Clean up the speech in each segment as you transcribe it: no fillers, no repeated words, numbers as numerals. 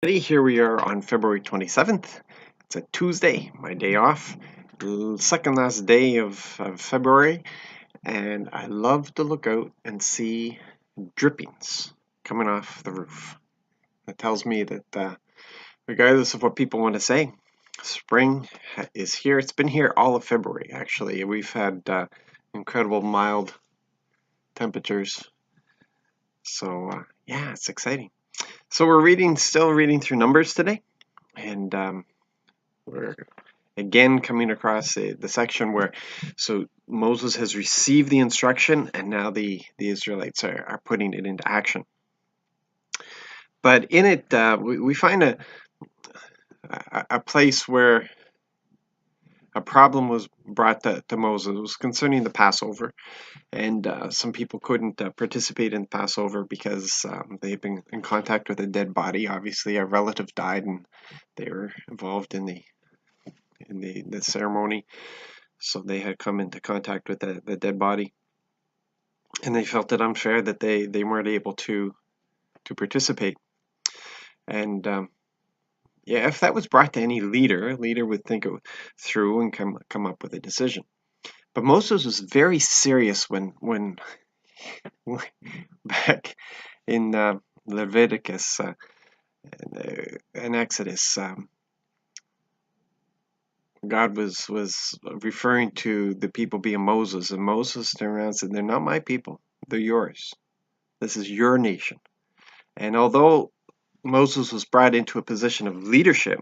Here we are on February 27th. It's a Tuesday, my day off, second last day of February, and I love to look out and see drippings coming off the roof. That tells me that regardless of what people want to say, spring is here. It's been here all of February, actually. We've had incredible mild temperatures, so yeah, it's exciting. So we're still reading through Numbers today, and we're again coming across the section where Moses has received the instruction and now the Israelites are putting it into action. But in it, we find a place where a problem was brought to Moses. It was concerning the Passover, and some people couldn't participate in the Passover because they had been in contact with a dead body. Obviously, a relative died, and they were involved in the ceremony. So they had come into contact with the dead body, and they felt it unfair that they weren't able to participate. And yeah, if that was brought to any leader, a leader would think it through and come up with a decision. But Moses was very serious when back in Leviticus and Exodus. God was referring to the people being Moses, and Moses turned around and said, "They're not my people; they're yours. This is your nation." And although Moses was brought into a position of leadership,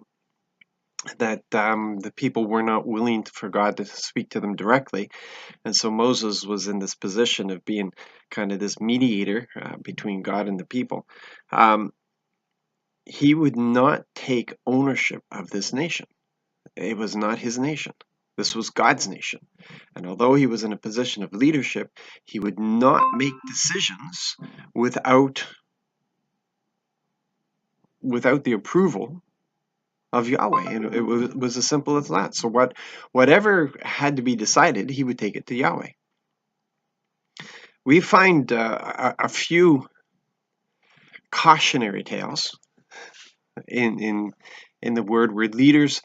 that the people were not willing for God to speak to them directly, and so Moses was in this position of being kind of this mediator between God and the people. He would not take ownership of this nation. It was not his nation. This was God's nation. And although he was in a position of leadership, he would not make decisions without the approval of Yahweh. And it was as simple as that. So whatever had to be decided, he would take it to Yahweh. We find a few cautionary tales in the word where leaders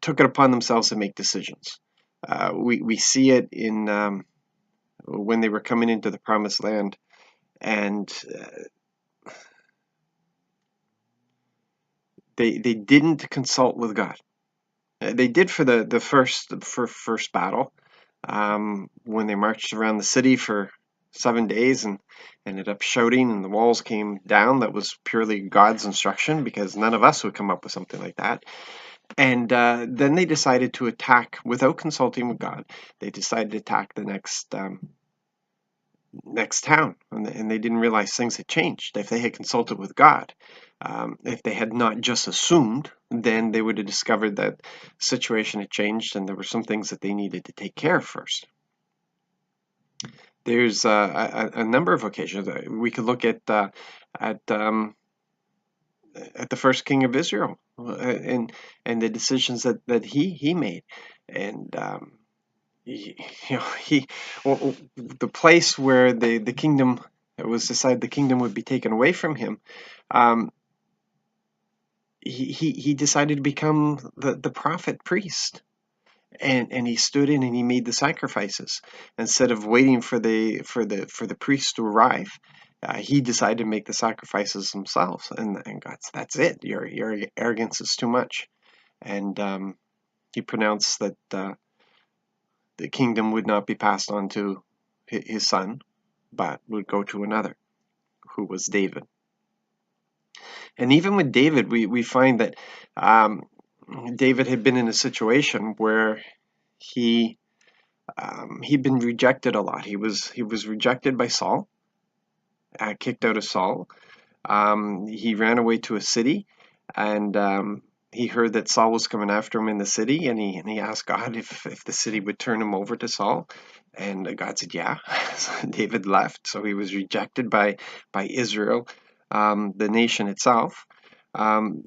took it upon themselves to make decisions. We see it in when they were coming into the promised land, and they didn't consult with God. They did for the first battle, when they marched around the city for 7 days and ended up shouting and the walls came down. That was purely God's instruction, because none of us would come up with something like that. And then they decided to attack without consulting with God. They decided to attack the next town, and they didn't realize things had changed. If they had consulted with God, if they had not just assumed, then they would have discovered that the situation had changed and there were some things that they needed to take care of first. There's a number of occasions. We could look at the first king of Israel, and the decisions that he made, and the place where the kingdom, it was decided the kingdom would be taken away from him. He decided to become the prophet priest, and he stood in and he made the sacrifices instead of waiting for the priest to arrive. He decided to make the sacrifices himself, and that's it. Your arrogance is too much, and he pronounced that the kingdom would not be passed on to his son, but would go to another, who was David. And even with David, we find that David had been in a situation where he'd been rejected a lot. He was rejected by Saul, kicked out of Saul. He ran away to a city, and he heard that Saul was coming after him in the city, and he asked God if the city would turn him over to Saul, and God said, yeah. So David left, so he was rejected by Israel, the nation itself.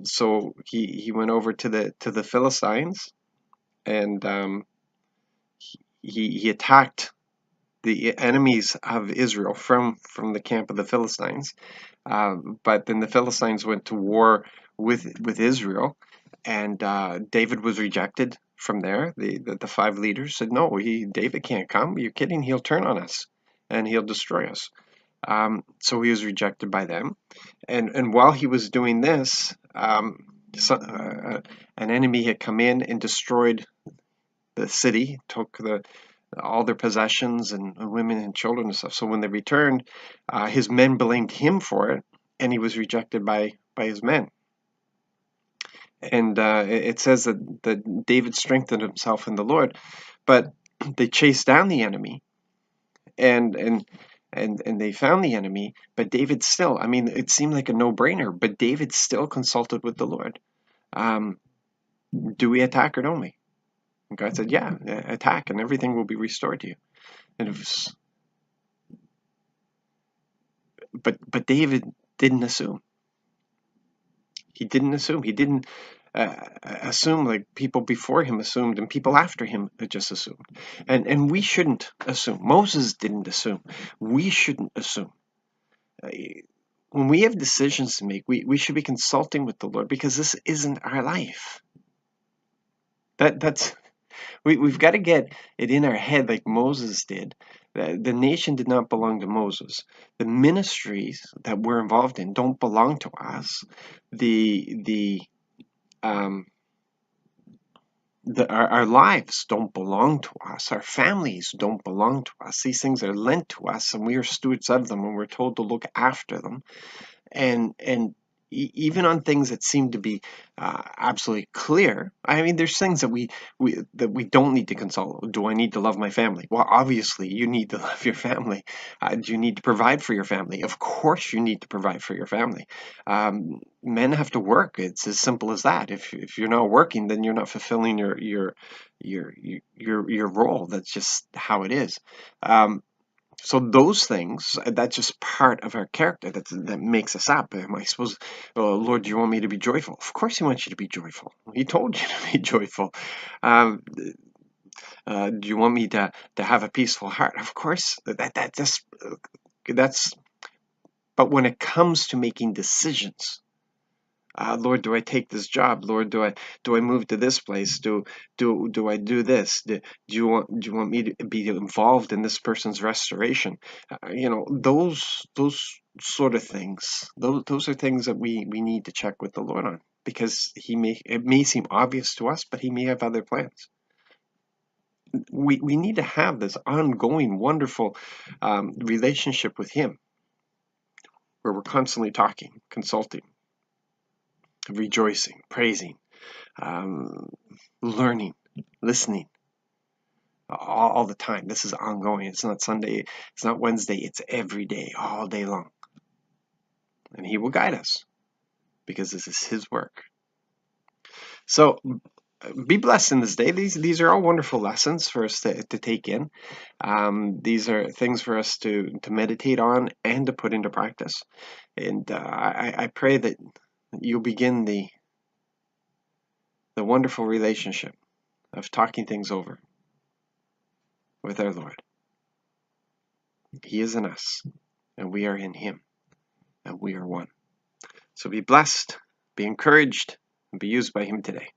So he went over to the Philistines, and he attacked the enemies of Israel from the camp of the Philistines. But then the Philistines went to war with Israel, and David was rejected from there. The five leaders said, "No, David can't come. You're kidding. He'll turn on us, and he'll destroy us." So he was rejected by them, and while he was doing this, an enemy had come in and destroyed the city, took all their possessions and women and children and stuff. So when they returned, his men blamed him for it, and he was rejected by his men. And it says that David strengthened himself in the Lord, but they chased down the enemy, and they found the enemy, but David still, I mean, it seemed like a no-brainer, but David still consulted with the Lord. Do we attack or don't we? And God said, yeah, attack, and everything will be restored to you. And it was, but David didn't assume. He didn't assume. He didn't assume like people before him assumed, and people after him just assumed. And we shouldn't assume. Moses didn't assume. We shouldn't assume. When we have decisions to make, we should be consulting with the Lord, because this isn't our life. We've got to get it in our head like Moses did. The nation did not belong to Moses. The ministries that we're involved in don't belong to us. Our lives don't belong to us. Our families don't belong to us. These things are lent to us, and we are stewards of them, and we're told to look after them. And even on things that seem to be absolutely clear, I mean, there's things that we don't need to consult. Do I need to love my family? Well, obviously, you need to love your family. Do you need to provide for your family? Of course, you need to provide for your family. Men have to work. It's as simple as that. If you're not working, then you're not fulfilling your role. That's just how it is. So those things, that's just part of our character that makes us up. I suppose, oh, Lord, do you want me to be joyful? Of course he wants you to be joyful. He told you to be joyful. Do you want me to have a peaceful heart? Of course, that's, but when it comes to making decisions, Lord, do I take this job? Lord, do I move to this place? Do I do this? Do you want me to be involved in this person's restoration? Those sort of things. Those are things that we need to check with the Lord on, because it may seem obvious to us, but he may have other plans. We need to have this ongoing, wonderful relationship with him, where we're constantly talking, consulting, rejoicing, praising, learning, listening, all the time. This is ongoing. It's not Sunday, it's not Wednesday, it's every day, all day long. And he will guide us, because this is his work. So be blessed in this day. These are all wonderful lessons for us to take in. These are things for us to meditate on and to put into practice. And I pray that you'll begin the wonderful relationship of talking things over with our Lord. He is in us, and we are in him, and we are one. So be blessed, be encouraged, and be used by him today.